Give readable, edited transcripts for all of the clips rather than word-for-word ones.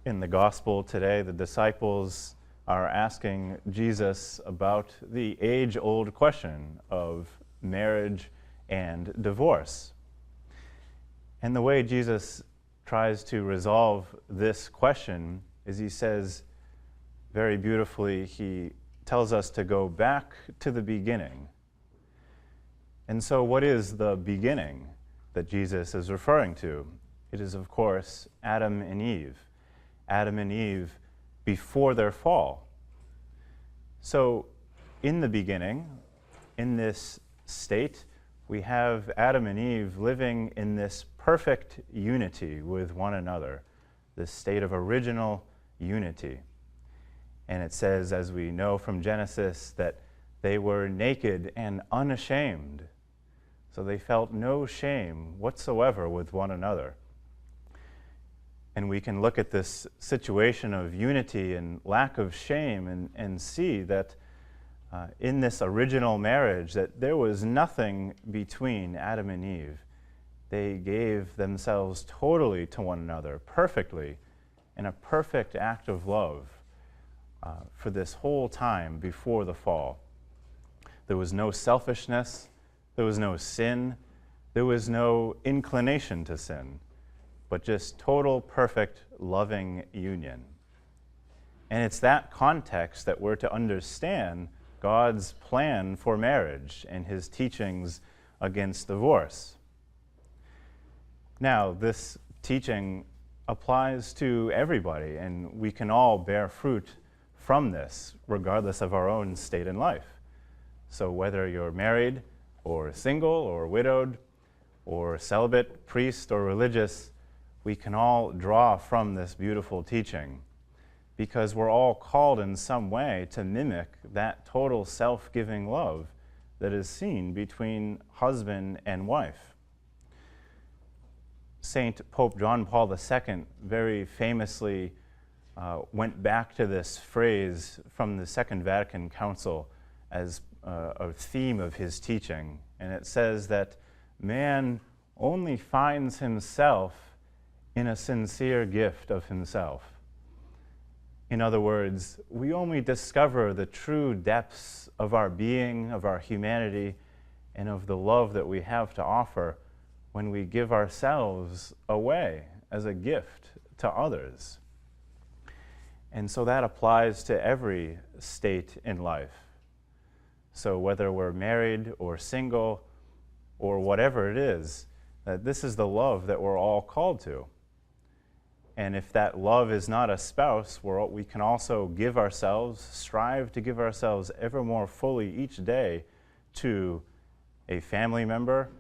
In the gospel today, the disciples are asking Jesus about the age-old question of marriage and divorce. And the way Jesus tries to resolve this question is he says very beautifully, he tells us to go back to the beginning. And so what is the beginning that Jesus is referring to? It is, of course, Adam and Eve. Adam and Eve before their fall. So in the beginning, in this state, we have Adam and Eve living in this perfect unity with one another, this state of original unity. And it says, as we know from Genesis, that they were naked and unashamed. So they felt no shame whatsoever with one another. And we can look at this situation of unity and lack of shame and see that in this original marriage that there was nothing between Adam and Eve. They gave themselves totally to one another, perfectly, in a perfect act of love for this whole time before the fall. There was no selfishness, there was no sin, there was no inclination to sin, but just total, perfect, loving union. And it's that context that we're to understand God's plan for marriage and his teachings against divorce. Now, this teaching applies to everybody, and we can all bear fruit from this, regardless of our own state in life. So whether you're married, or single, or widowed, or celibate, priest, or religious, we can all draw from this beautiful teaching because we're all called in some way to mimic that total self-giving love that is seen between husband and wife. Saint Pope John Paul II very famously went back to this phrase from the Second Vatican Council as a theme of his teaching, and it says that man only finds himself in a sincere gift of himself. In other words, we only discover the true depths of our being, of our humanity, and of the love that we have to offer when we give ourselves away as a gift to others. And so that applies to every state in life. So whether we're married or single or whatever it is, that this is the love that we're all called to. And if that love is not a spouse, we can also give ourselves, strive to give ourselves ever more fully each day to a family member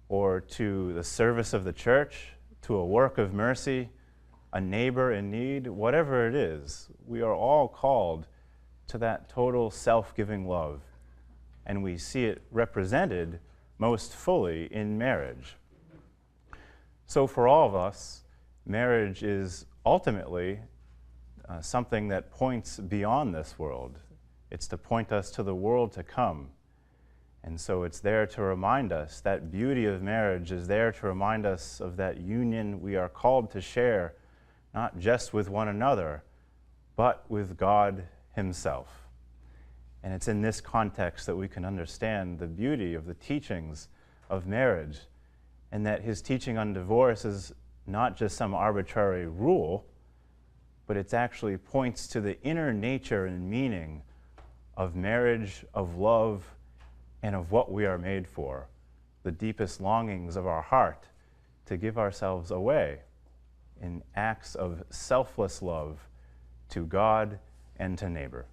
or to the service of the church, to a work of mercy, a neighbor in need, whatever it is. We are all called to that total self-giving love. And we see it represented most fully in marriage. So for all of us, marriage is ultimately something that points beyond this world. It's to point us to the world to come. And so it's there to remind us, that beauty of marriage is there to remind us of that union we are called to share, not just with one another, but with God himself. And it's in this context that we can understand the beauty of the teachings of marriage, and that his teaching on divorce is not just some arbitrary rule, but it actually points to the inner nature and meaning of marriage, of love, and of what we are made for, the deepest longings of our heart to give ourselves away in acts of selfless love to God and to neighbor.